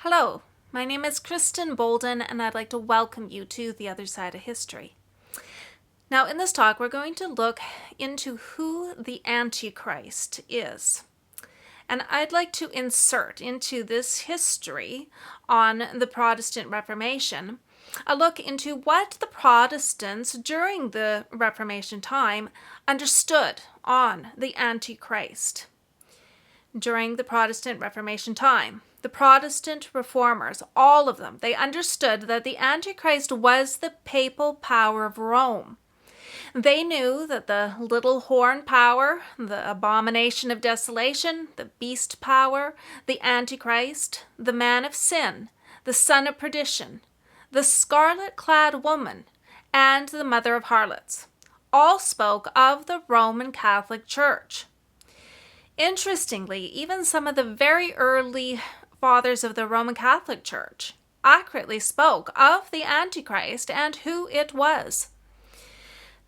Hello, my name is Kristen Bolden, and I'd like to welcome you to The Other Side of History. Now, in this talk, we're going to look into who the Antichrist is. And I'd like to insert into this history on the Protestant Reformation a look into what the Protestants during the Reformation time understood on the Antichrist. During the Protestant Reformation time, the Protestant Reformers, all of them, they understood that the Antichrist was the papal power of Rome. They knew that the little horn power, the abomination of desolation, the beast power, the Antichrist, the man of sin, the son of perdition, the scarlet-clad woman, and the mother of harlots, all spoke of the Roman Catholic Church. Interestingly, even some of the very early fathers of the Roman Catholic Church accurately spoke of the Antichrist and who it was.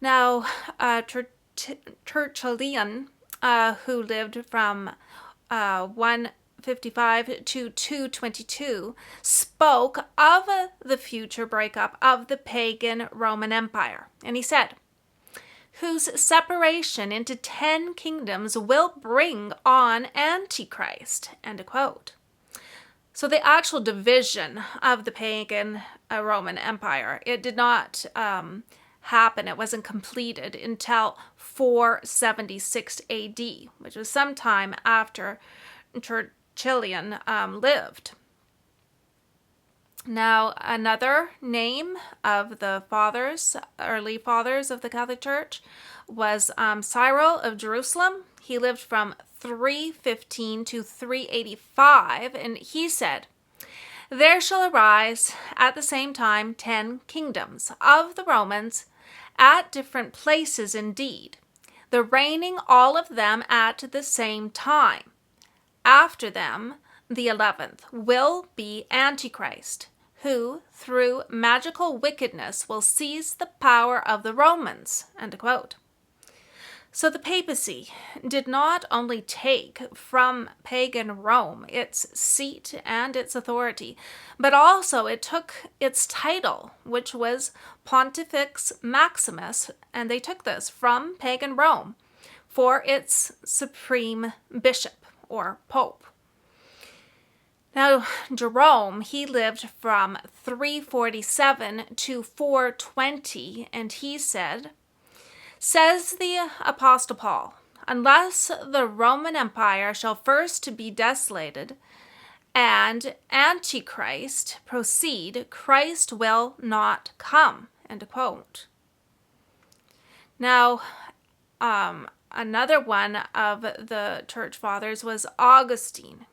Now, Tertullian, who lived from 155 to 222, spoke of the future breakup of the pagan Roman Empire. And he said, whose separation into 10 kingdoms will bring on Antichrist, end of quote. So the actual division of the pagan Roman Empire, it did not happen, it wasn't completed until 476 AD, which was sometime after Tertullian lived. Now, another name of the early fathers of the Catholic Church was Cyril of Jerusalem. He lived from 315 to 385, and he said, "There shall arise at the same time 10 kingdoms of the Romans at different places indeed, the reigning all of them at the same time. After them, the 11th will be Antichrist, who through magical wickedness will seize the power of the Romans," end quote. So the papacy did not only take from pagan Rome its seat and its authority, but also it took its title, which was Pontifex Maximus, and they took this from pagan Rome for its supreme bishop or pope. Now, Jerome, he lived from 347 to 420, and he said, "Says the Apostle Paul, unless the Roman Empire shall first be desolated and Antichrist proceed, Christ will not come," end quote. Now, another one of the church fathers was Augustine.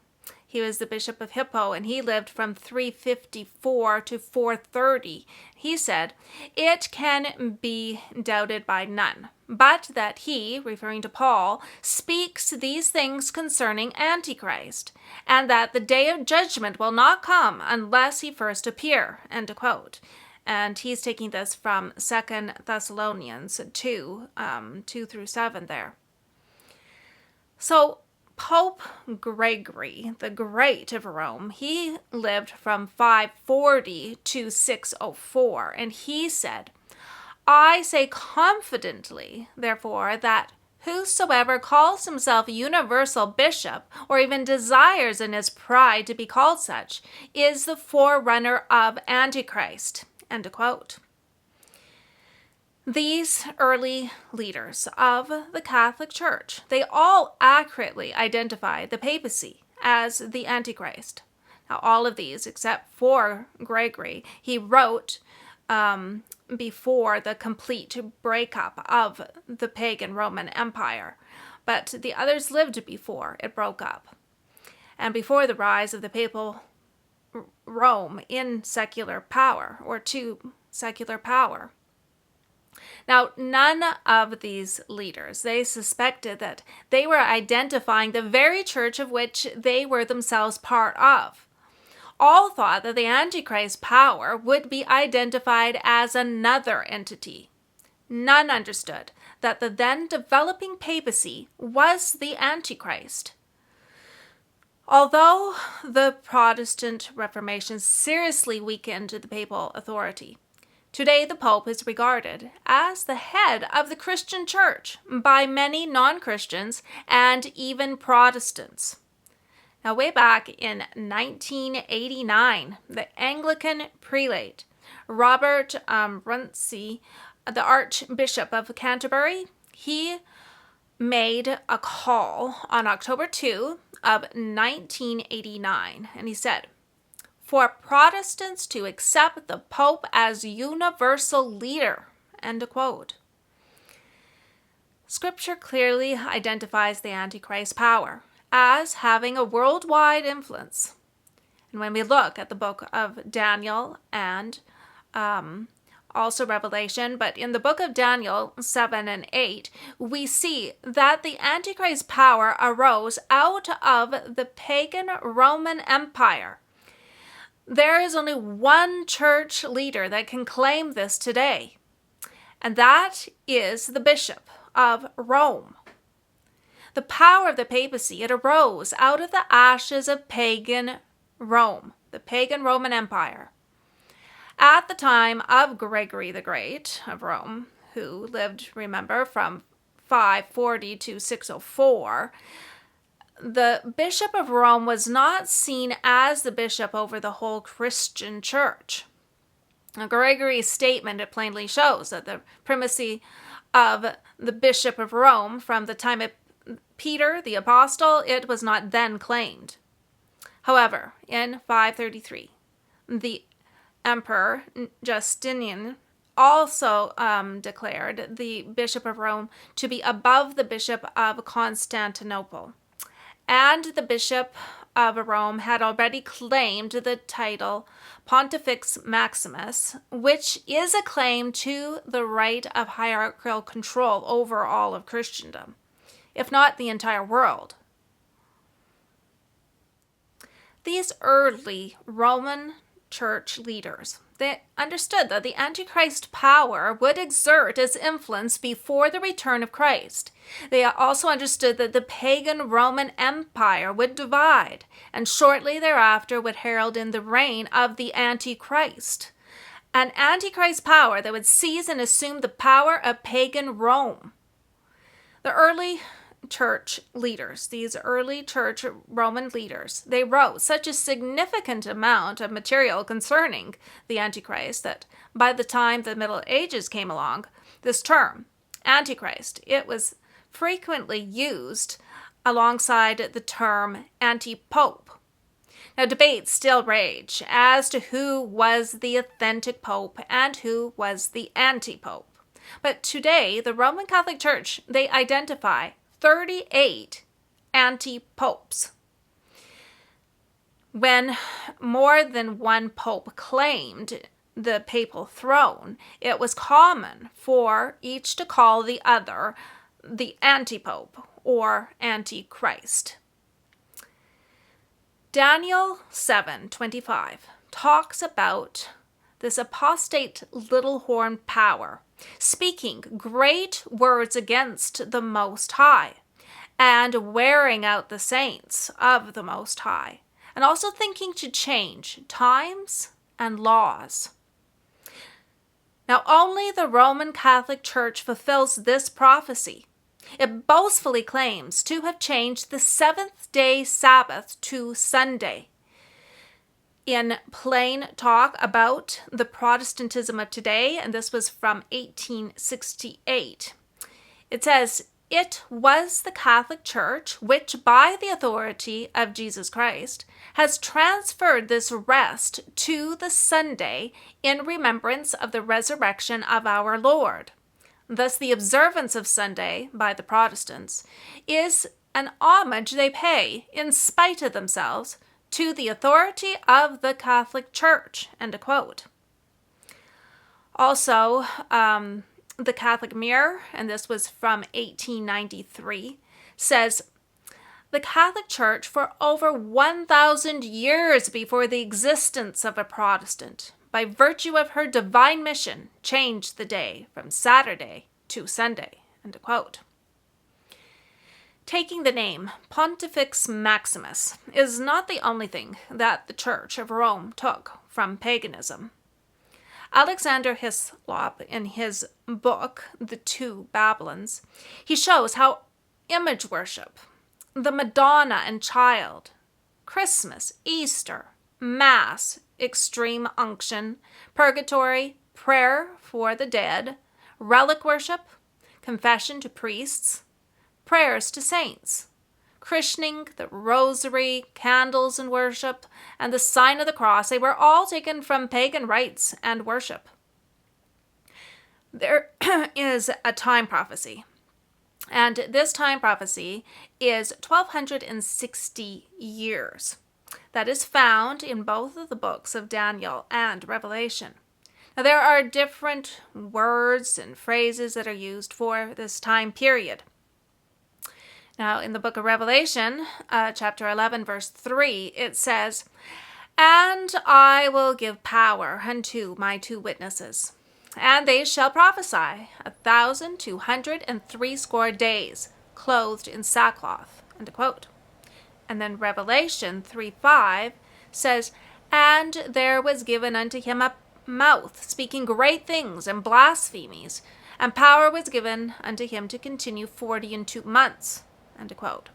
He was the Bishop of Hippo, and he lived from 354 to 430. He said, "It can be doubted by none, but that he," referring to Paul, "speaks these things concerning Antichrist, and that the day of judgment will not come unless he first appear," end quote. And he's taking this from 2 Thessalonians 2, 2 through 7 there. So, Pope Gregory the Great of Rome, he lived from 540 to 604, and he said, "I say confidently, therefore, that whosoever calls himself a universal bishop, or even desires in his pride to be called such, is the forerunner of Antichrist," end quote. These early leaders of the Catholic Church, they all accurately identified the papacy as the Antichrist. Now, all of these, except for Gregory, he wrote before the complete breakup of the pagan Roman Empire, but the others lived before it broke up, and before the rise of the papal Rome in secular power, or to secular power. Now, none of these leaders, they suspected that they were identifying the very church of which they were themselves part of. All thought that the Antichrist power would be identified as another entity. None understood that the then developing papacy was the Antichrist. Although the Protestant Reformation seriously weakened the papal authority, today the Pope is regarded as the head of the Christian Church by many non-Christians and even Protestants. Now, way back in 1989, the Anglican prelate Robert Russel, the Archbishop of Canterbury, he made a call on October 2 of 1989, and he said, "For Protestants to accept the Pope as universal leader," end quote. Scripture clearly identifies the Antichrist power as having a worldwide influence. And when we look at the book of Daniel and also Revelation, but in the book of Daniel 7 and 8, we see that the Antichrist power arose out of the pagan Roman Empire. There is only one church leader that can claim this today, and that is the Bishop of Rome. The power of the papacy, it arose out of the ashes of pagan Rome, the pagan Roman Empire. At the time of Gregory the Great of Rome, who lived, remember, from 540 to 604, the Bishop of Rome was not seen as the bishop over the whole Christian church. Now, Gregory's statement, it plainly shows that the primacy of the Bishop of Rome from the time of Peter the Apostle, it was not then claimed. However, in 533, the Emperor Justinian also declared the Bishop of Rome to be above the Bishop of Constantinople. And the Bishop of Rome had already claimed the title Pontifex Maximus, which is a claim to the right of hierarchical control over all of Christendom, if not the entire world. These early Roman church leaders, they understood that the Antichrist power would exert its influence before the return of Christ. They also understood that the pagan Roman Empire would divide, and shortly thereafter would herald in the reign of the Antichrist, an Antichrist power that would seize and assume the power of pagan Rome. The early church leaders, these early church Roman leaders, they wrote such a significant amount of material concerning the Antichrist that by the time the Middle Ages came along, this term, Antichrist, it was frequently used alongside the term anti-pope. Now, debates still rage as to who was the authentic pope and who was the anti-pope. But today, the Roman Catholic Church, they identify 38 anti-popes. When more than one pope claimed the papal throne, it was common for each to call the other the anti-pope or antichrist. Daniel 7:25 talks about this apostate little horn power, speaking great words against the Most High, and wearing out the saints of the Most High, and also thinking to change times and laws. Now, only the Roman Catholic Church fulfills this prophecy. It boastfully claims to have changed the seventh-day Sabbath to Sunday. In plain talk about the Protestantism of today, and this was from 1868. It says, "It was the Catholic Church which, by the authority of Jesus Christ, has transferred this rest to the Sunday in remembrance of the resurrection of our Lord. Thus the observance of Sunday by the Protestants is an homage they pay, in spite of themselves, to the authority of the Catholic Church," end quote. Also, the Catholic Mirror, and this was from 1893, says, "The Catholic Church for over 1,000 years before the existence of a Protestant, by virtue of her divine mission, changed the day from Saturday to Sunday," end quote. Taking the name Pontifex Maximus is not the only thing that the Church of Rome took from paganism. Alexander Hislop, in his book, The Two Babylons, he shows how image worship, the Madonna and Child, Christmas, Easter, Mass, extreme unction, purgatory, prayer for the dead, relic worship, confession to priests, prayers to saints, christening, the rosary, candles and worship, and the sign of the cross, they were all taken from pagan rites and worship. There is a time prophecy, and this time prophecy is 1260 years. That is found in both of the books of Daniel and Revelation. Now, there are different words and phrases that are used for this time period. Now, in the book of Revelation, chapter 11, verse 3, it says, "And I will give power unto my 2 witnesses, and they shall prophesy 1,260 days, clothed in sackcloth." End of quote. And then Revelation 3:5 says, "And there was given unto him a mouth, speaking great things and blasphemies, and power was given unto him to continue 42 months." End of quote.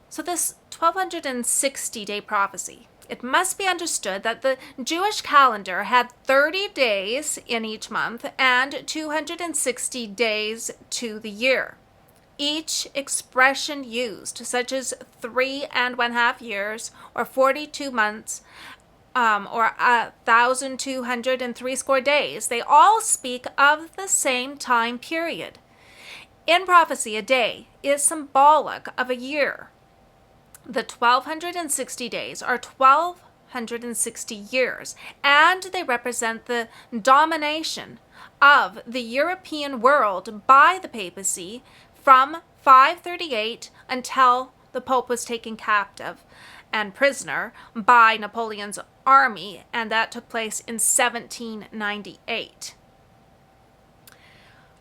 So this 1260-day prophecy, it must be understood that the Jewish calendar had 30 days in each month and 260 days to the year. Each expression used, such as 3½ years or 42 months, or 1,260 days, they all speak of the same time period. In prophecy, a day is symbolic of a year. The 1260 days are 1260 years, and they represent the domination of the European world by the papacy from 538 until the Pope was taken captive and prisoner by Napoleon's army, and that took place in 1798.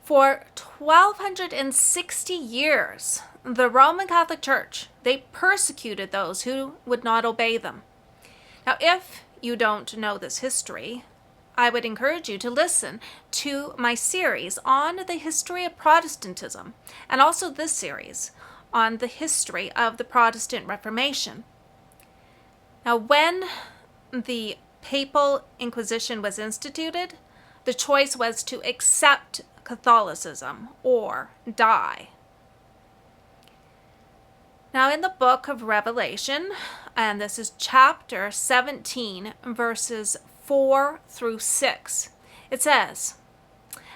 For 1260 years, the Roman Catholic Church, they persecuted those who would not obey them. Now, if you don't know this history, I would encourage you to listen to my series on the history of Protestantism, and also this series on the history of the Protestant Reformation. Now, when the Papal Inquisition was instituted, the choice was to accept Catholicism or die. Now, in the book of Revelation, and this is chapter 17, verses 4 through 6, it says,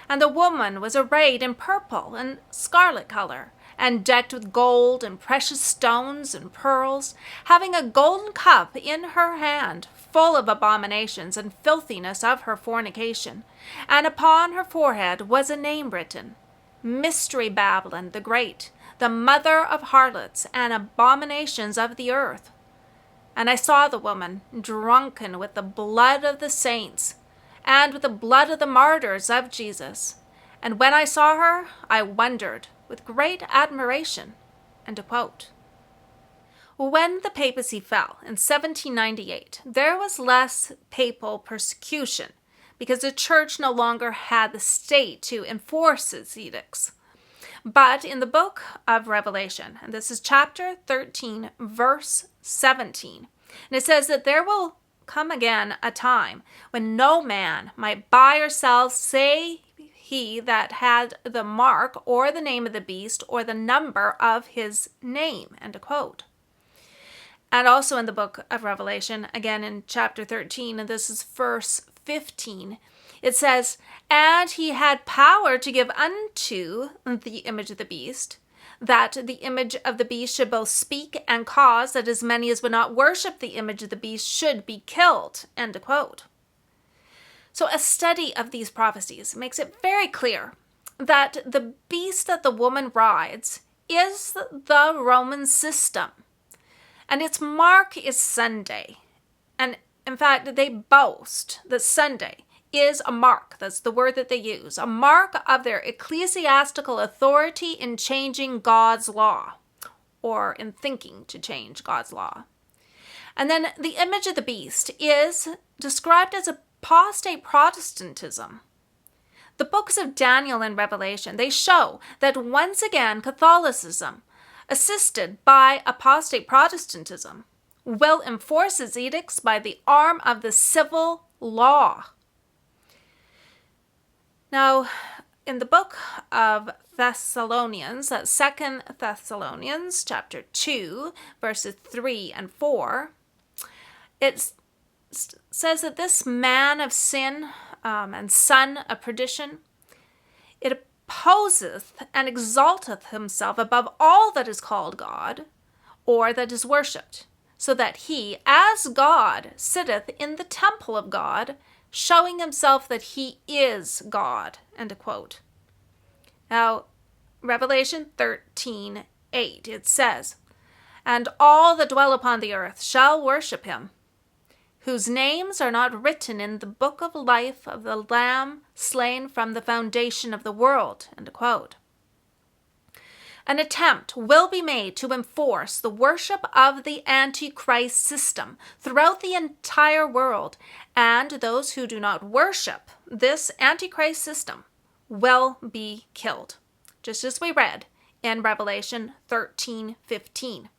"And the woman was arrayed in purple and scarlet color, and decked with gold and precious stones and pearls, having a golden cup in her hand, full of abominations and filthiness of her fornication. And upon her forehead was a name written, Mystery Babylon the Great, the mother of harlots and abominations of the earth. And I saw the woman drunken with the blood of the saints, and with the blood of the martyrs of Jesus. And when I saw her, I wondered with great admiration." End of quote. When the papacy fell in 1798, there was less papal persecution because the church no longer had the state to enforce its edicts. But in the book of Revelation, and this is chapter 13, verse 17, and it says that there will come again a time when no man might buy or sell, say he that had the mark or the name of the beast or the number of his name. End of quote. And also in the book of Revelation, again in chapter 13, and this is verse 15, it says, "And he had power to give unto the image of the beast, that the image of the beast should both speak and cause that as many as would not worship the image of the beast should be killed." End of quote. So a study of these prophecies makes it very clear that the beast that the woman rides is the Roman system, and its mark is Sunday. And in fact, they boast that Sunday is a mark. That's the word that they use. A mark of their ecclesiastical authority in changing God's law, or in thinking to change God's law. And then the image of the beast is described as apostate Protestantism. The books of Daniel and Revelation, they show that once again Catholicism, assisted by apostate Protestantism, will enforce its edicts by the arm of the civil law. Now, in the book of Thessalonians, 2 Thessalonians chapter 2, verses 3 and 4, it says that this man of sin and son of perdition, it opposeth and exalteth himself above all that is called God, or that is worshipped, so that he, as God, sitteth in the temple of God, showing himself that he is God. End of quote. Now, Revelation 13:8, it says, "And all that dwell upon the earth shall worship him, whose names are not written in the book of life of the Lamb slain from the foundation of the world." End of quote. An attempt will be made to enforce the worship of the Antichrist system throughout the entire world, and those who do not worship this Antichrist system will be killed, just as we read in Revelation 13:15.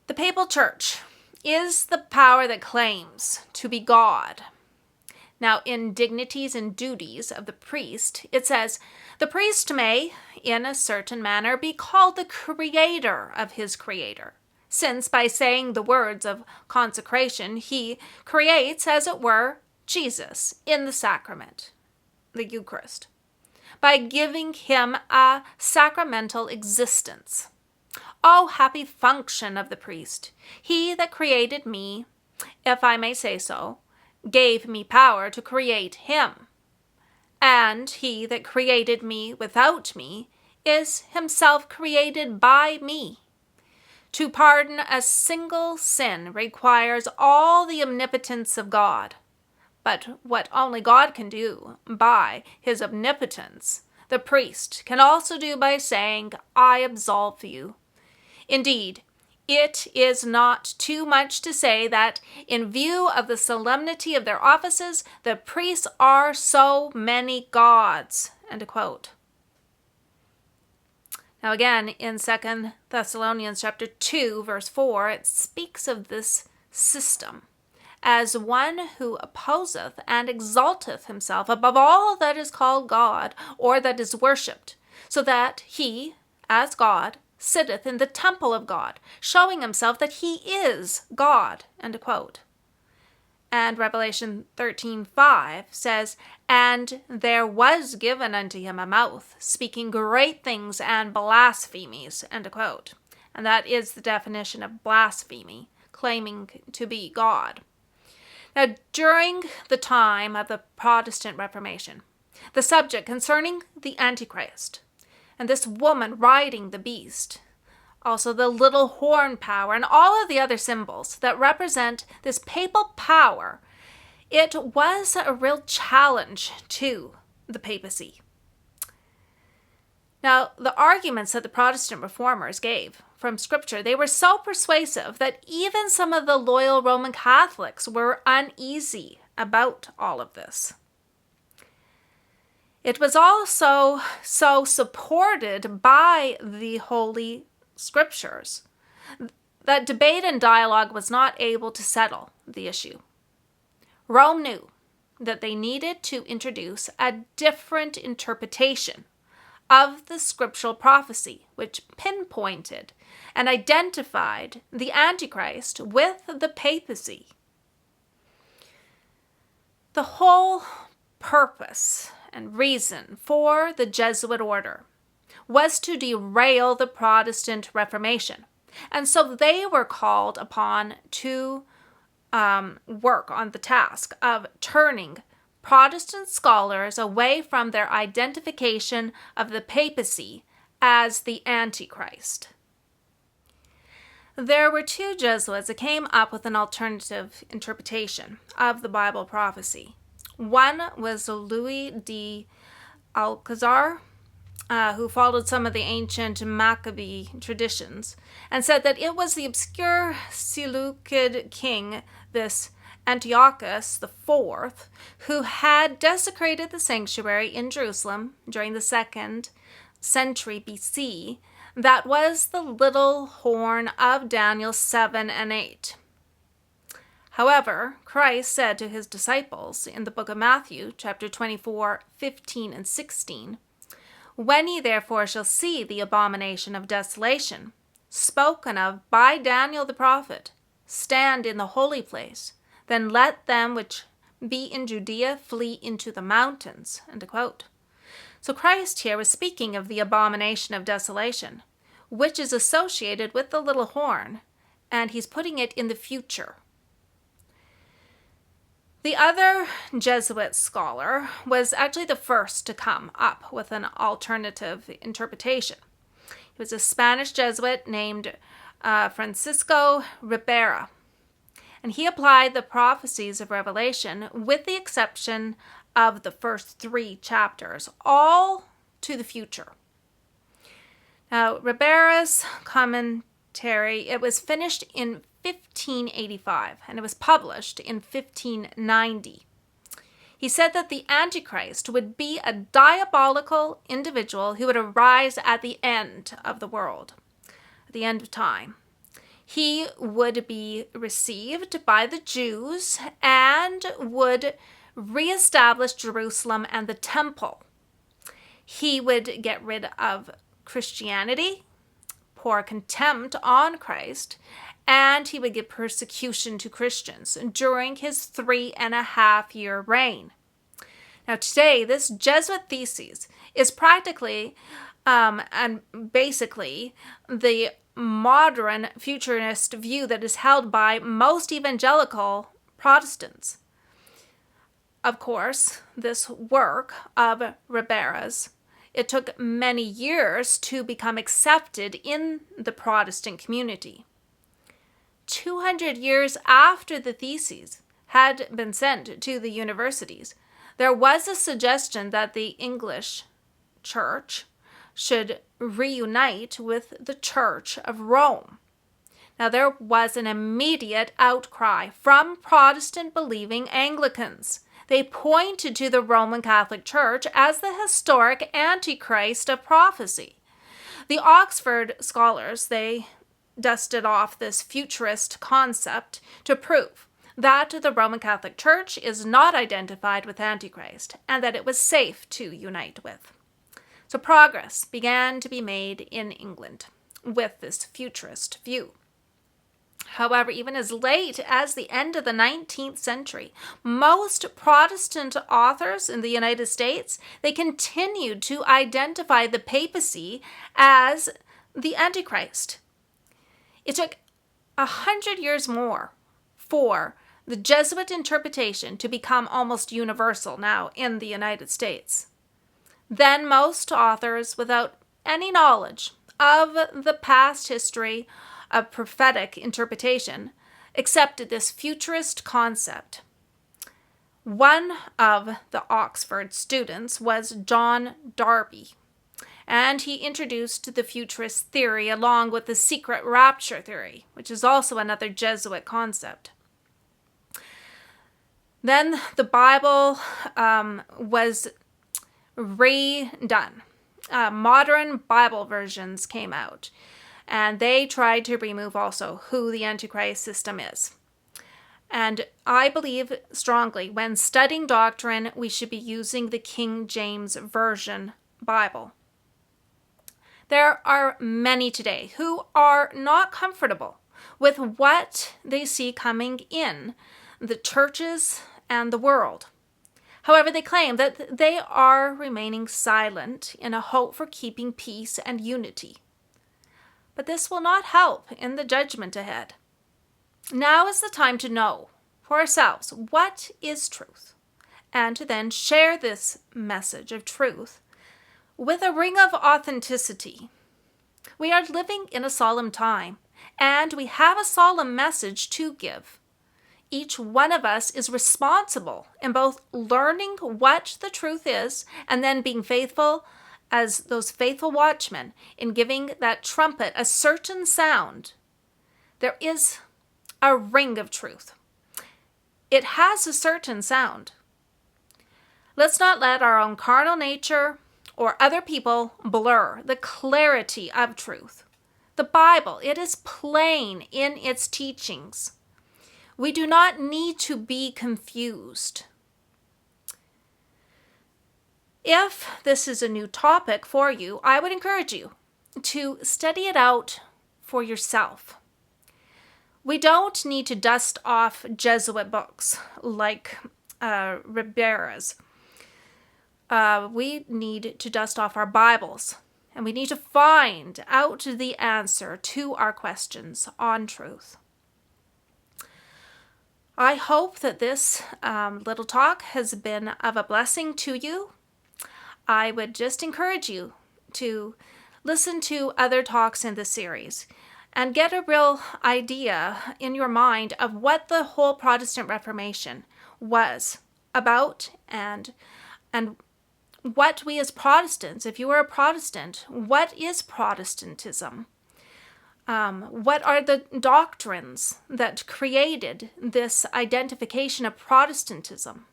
The papal church is the power that claims to be God. Now, in dignities and duties of the priest, it says, the priest may, in a certain manner, be called the creator of his creator, since by saying the words of consecration, he creates, as it were, Jesus in the sacrament, the Eucharist, by giving him a sacramental existence. O happy function of the priest! He that created me, if I may say so, gave me power to create him. And he that created me without me is himself created by me. To pardon a single sin requires all the omnipotence of God. But what only God can do by his omnipotence, the priest can also do by saying, I absolve you. Indeed, it is not too much to say that, in view of the solemnity of their offices, the priests are so many gods. End of quote. Now again, in 2 Thessalonians chapter 2, verse 4, it speaks of this system as one who opposeth and exalteth himself above all that is called God or that is worshipped, so that he, as God, sitteth in the temple of God, showing himself that he is God. End of quote. And Revelation 13:5 says, And there was given unto him a mouth, speaking great things and blasphemies. End of quote. And that is the definition of blasphemy, claiming to be God. Now, during the time of the Protestant Reformation, the subject concerning the Antichrist, and this woman riding the beast, also the little horn power, and all of the other symbols that represent this papal power, it was a real challenge to the papacy. Now, the arguments that the Protestant Reformers gave from Scripture, they were so persuasive that even some of the loyal Roman Catholics were uneasy about all of this. It was also so supported by the Holy Scriptures that debate and dialogue was not able to settle the issue. Rome knew that they needed to introduce a different interpretation of the scriptural prophecy, which pinpointed and identified the Antichrist with the papacy. The whole purpose and reason for the Jesuit order was to derail the Protestant Reformation. And so they were called upon to work on the task of turning Protestant scholars away from their identification of the papacy as the Antichrist. There were two Jesuits that came up with an alternative interpretation of the Bible prophecy. One was Louis de Alcazar, who followed some of the ancient Maccabee traditions, and said that it was the obscure Seleucid king, this Antiochus IV, who had desecrated the sanctuary in Jerusalem during the 2nd century BC. That was the little horn of Daniel 7 and 8. However, Christ said to his disciples in the book of Matthew, chapter 24, 15 and 16, "When ye therefore shall see the abomination of desolation, spoken of by Daniel the prophet, stand in the holy place, then let them which be in Judea flee into the mountains." End of quote. So Christ here was speaking of the abomination of desolation, which is associated with the little horn, and he's putting it in the future. The other Jesuit scholar was actually the first to come up with an alternative interpretation. He was a Spanish Jesuit named Francisco Ribera, and he applied the prophecies of Revelation, with the exception of the first 3 chapters, all to the future. Now, Ribera's commentary, it was finished in 1585, and it was published in 1590. He said that the Antichrist would be a diabolical individual who would arise at the end of the world, at the end of time. He would be received by the Jews and would reestablish Jerusalem and the temple. He would get rid of Christianity, pour contempt on Christ, and he would give persecution to Christians during his 3.5-year reign. Now today, this Jesuit thesis is practically and basically the modern futurist view that is held by most evangelical Protestants. Of course, this work of Ribera's, it took many years to become accepted in the Protestant community. 200 years after the theses had been sent to the universities, there was a suggestion that the English church should reunite with the Church of Rome. Now, there was an immediate outcry from Protestant-believing Anglicans. They pointed to the Roman Catholic Church as the historic Antichrist of prophecy. The Oxford scholars, they dusted off this futurist concept to prove that the Roman Catholic Church is not identified with Antichrist and that it was safe to unite with. So progress began to be made in England with this futurist view. However, even as late as the end of the 19th century, most Protestant authors in the United States, they continued to identify the papacy as the Antichrist. It took 100 years more for the Jesuit interpretation to become almost universal now in the United States. Then most authors, without any knowledge of the past history of prophetic interpretation, accepted this futurist concept. One of the Oxford students was John Darby, and he introduced the futurist theory along with the secret rapture theory, which is also another Jesuit concept. Then the Bible was redone. Modern Bible versions came out, and they tried to remove also who the Antichrist system is. And I believe strongly when studying doctrine, we should be using the King James Version Bible. There are many today who are not comfortable with what they see coming in the churches and the world. However, they claim that they are remaining silent in a hope for keeping peace and unity. But this will not help in the judgment ahead. Now is the time to know for ourselves what is truth, and to then share this message of truth with a ring of authenticity. We are living in a solemn time, and we have a solemn message to give. each one of us is responsible in both learning what the truth is and then being faithful as those faithful watchmen in giving that trumpet a certain sound. There is a ring of truth. It has a certain sound. Let's not let our own carnal nature or other people blur the clarity of truth. The Bible, it is plain in its teachings. We do not need to be confused. If this is a new topic for you, I would encourage you to study it out for yourself. We don't need to dust off Jesuit books like Ribera's. We need to dust off our Bibles, and we need to find out the answer to our questions on truth. I hope that this little talk has been of a blessing to you. I would just encourage you to listen to other talks in this series and get a real idea in your mind of what the whole Protestant Reformation was about and what we as Protestants, if you are a Protestant, what is Protestantism? What are the doctrines that created this identification of Protestantism?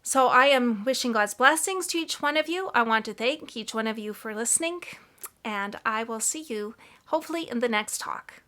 So I am wishing God's blessings to each one of you. I want to thank each one of you for listening, and I will see you hopefully in the next talk.